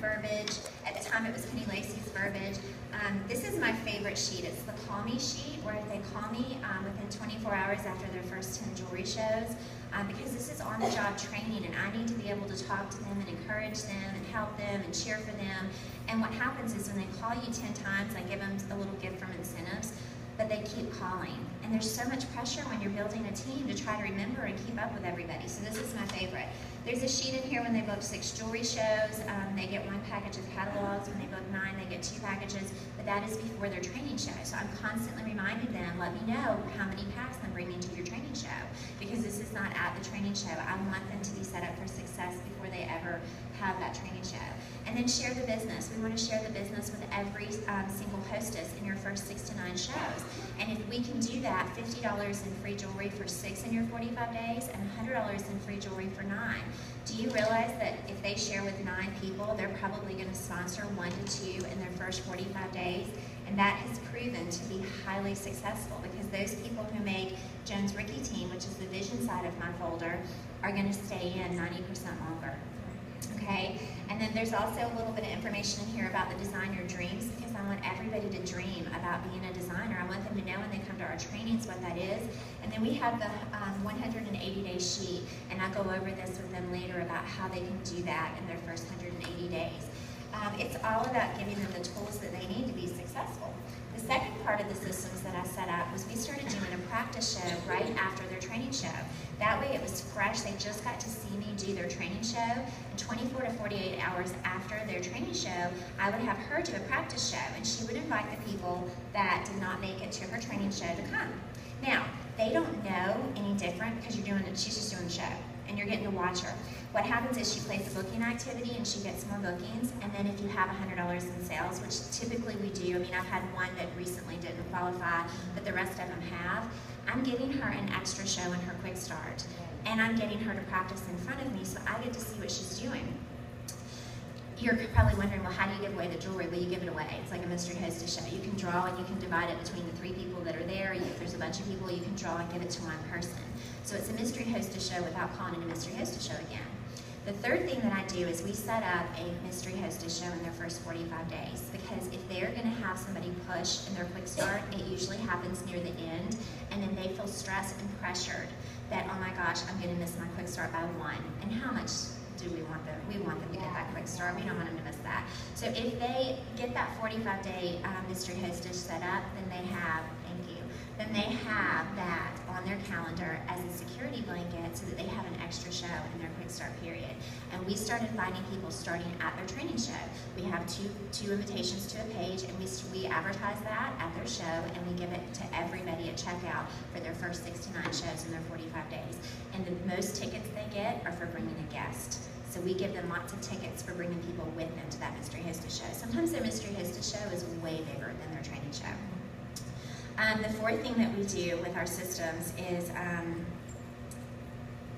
verbiage. At the time it was Penny Lacey's verbiage. This is my favorite sheet. It's the Call Me sheet, where if they call me within 24 hours after their first 10 jewelry shows, because this is on-the-job training, and I need to be able to talk to them and encourage them and help them and cheer for them. And what happens is when they call you 10 times, I give them a little gift from incentives, but they keep calling. And there's so much pressure when you're building a team to try to remember and keep up with everybody. So this is my favorite. There's a sheet in here when they book 6 jewelry shows. They get 1 package of catalogs. When they book 9, they get 2 packages. But that is before their training show. So I'm constantly reminding them, let me know how many packs I'm bringing to your training show. Because this is not at the training show. I want them to be set up for success before they ever have that training show. And then share the business. We want to share the business with every single hostess in your first 6 to 9 shows. And if we can do that, $50 in free jewelry for 6 in your 45 days and $100 in free jewelry for 9. Do you realize that if they share with 9 people, they're probably going to sponsor 1 to 2 in their first 45 days? And that has proven to be highly successful, because those people who make Jones Rickey Team, which is the vision side of my folder, are going to stay in 90% longer. Okay, and then there's also a little bit of information in here about the Design Your Dreams, because I want everybody to dream about being a designer. I want them to know when they come to our trainings what that is. And then we have the 180-day sheet, and I'll go over this with them later about how they can do that in their first 180 days. It's all about giving them the tools that they need to be successful. The second part of the systems that I set up was we started doing a practice show right after their training show. That way it was fresh. They just got to see me do their training show. And 24 to 48 hours after their training show, I would have her do a practice show, and she would invite the people that did not make it to her training show to come. Now, they don't know any different because she's just doing the show, and you're getting to watch her. What happens is she plays a booking activity and she gets more bookings, and then if you have $100 in sales, which typically we do, I mean, I've had one that recently didn't qualify, but the rest of them have, I'm giving her an extra show in her quick start, and I'm getting her to practice in front of me so I get to see what she's doing. You're probably wondering, well, how do you give away the jewelry? Well, you give it away. It's like a mystery hostess show. You can draw and you can divide it between the 3 people that are there. If there's a bunch of people, you can draw and give it to one person. So it's a mystery hostess show without calling it a mystery hostess show again. The third thing that I do is we set up a mystery hostess show in their first 45 days, because if they're going to have somebody push in their quick start, it usually happens near the end, and then they feel stressed and pressured that, oh my gosh, I'm going to miss my quick start by 1. And how much do we want them? We want them to get that quick start. We don't want them to miss that. So if they get that 45-day mystery hostess set up, then they have, then they have that on their calendar as a security blanket so that they have an extra show in their quick start period. And we started finding people starting at their training show. We have two invitations to a page, and we advertise that at their show, and we give it to everybody at checkout for their first 6 to 9 shows in their 45 days. And the most tickets they get are for bringing a guest. So we give them lots of tickets for bringing people with them to that mystery hostess show. Sometimes their mystery hostess show is way bigger than their training show. The fourth thing that we do with our systems is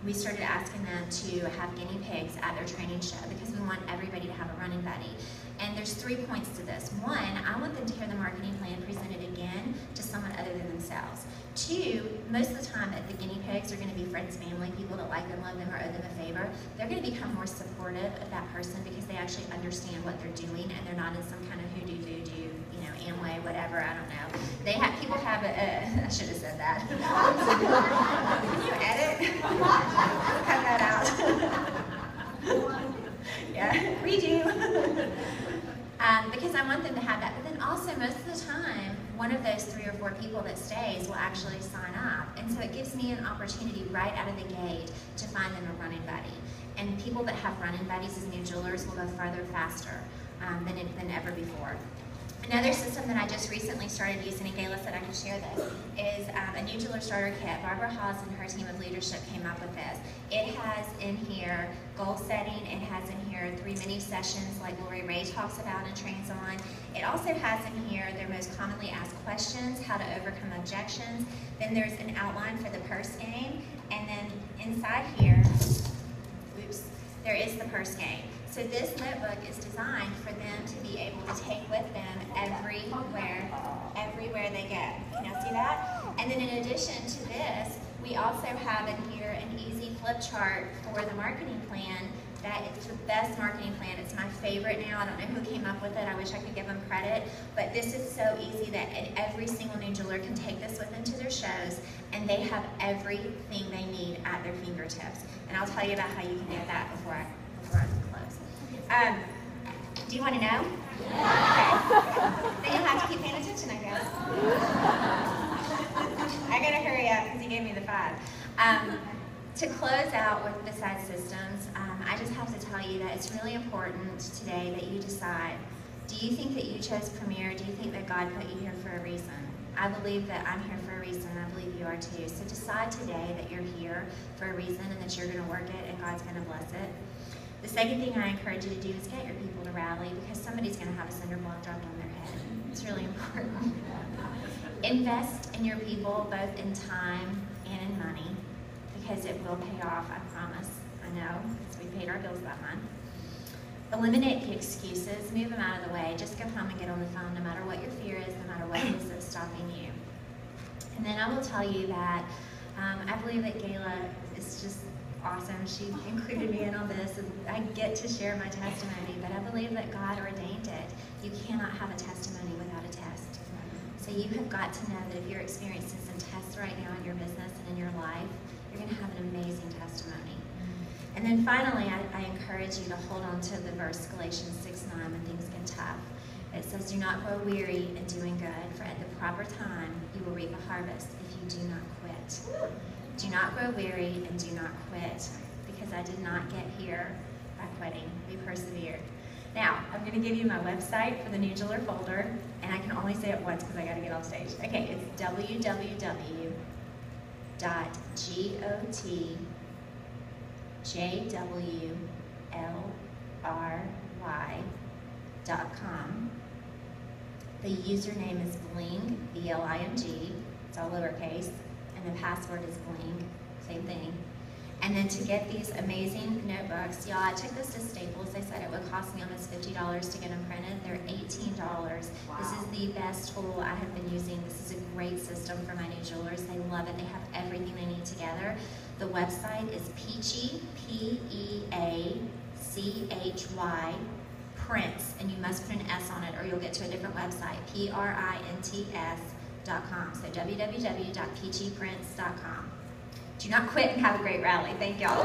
we started asking them to have guinea pigs at their training show, because we want everybody to have a running buddy. And there's 3 points to this. 1, I want them to hear the marketing plan presented again to someone other than themselves. 2, most of the time the guinea pigs are going to be friends, family, people that like them, love them, or owe them a favor. They're going to become more supportive of that person because they actually understand what they're doing, and they're not in some kind of hoodoo-voodoo, Amway, whatever, I don't know. People have I should have said that. Can you edit? Cut that out. Yeah, redo. Because I want them to have that. But then also, most of the time, one of those 3 or 4 people that stays will actually sign up. And so it gives me an opportunity right out of the gate to find them a running buddy. And people that have running buddies as new jewelers will go farther faster than ever before. Another system that I just recently started using, and Gayla said I could share this, is a new jeweler starter kit. Barbara Haas and her team of leadership came up with this. It has in here goal setting. It has in here 3 mini sessions like Lori Ray talks about and trains on. It also has in here their most commonly asked questions, how to overcome objections. Then there's an outline for the purse game. And then inside here, there is the purse game. So this notebook is designed for them to be able to take with them everywhere they go. Can y'all see that? And then in addition to this, we also have in here an easy flip chart for the marketing plan That is the best marketing plan. It's my favorite now. I don't know who came up with it. I wish I could give them credit. But this is so easy that every single new jeweler can take this with them to their shows, and they have everything they need at their fingertips. And I'll tell you about how you can get that before I close. Do you want to know? Okay. Then you'll have to keep paying attention, I guess. I gotta hurry up because you gave me the 5. To close out with Besides Systems, I just have to tell you that it's really important today that you decide, do you think that you chose Premier? Do you think that God put you here for a reason? I believe that I'm here for a reason, and I believe you are too. So decide today that you're here for a reason and that you're going to work it and God's going to bless it. The second thing I encourage you to do is get your people to rally, because somebody's going to have a cinder block dropped on their head. It's really important. Invest in your people, both in time and in money, because it will pay off, I promise. I know, because we paid our bills that month. Eliminate the excuses, move them out of the way. Just go home and get on the phone, no matter what your fear is, no matter what it is that's stopping you. And then I will tell you that I believe that Gayla is just awesome. She included me in all this, and I get to share my testimony, but I believe that God ordained it. You cannot have a testimony without a test. So you have got to know that if you're experiencing some tests right now in your business and in your life, you're going to have an amazing testimony. And then finally, I encourage you to hold on to the verse, Galatians 6:9, when things get tough. It says, do not grow weary in doing good, for at the proper time you will reap a harvest if you do not quit. Do not grow weary and do not quit, because I did not get here by quitting. We persevered. Now, I'm going to give you my website for the New Jeweler folder, and I can only say it once because I got to get off stage. Okay, it's www.jwlry.com. The username is Bling, B-L-I-N-G. It's all lowercase. And the password is Bling, same thing. And then to get these amazing notebooks, y'all, I took this to Staples. They said it would cost me almost $50 to get them printed. They're $18. Wow. This is the best tool I have been using. This is a great system for my new jewelers. They love it. They have everything they need together. The website is Peachy, P-E-A-C-H-Y, Prints, and you must put an S on it or you'll get to a different website, Prints.com. So www.peachyprints.com. Do not quit and have a great rally. Thank y'all.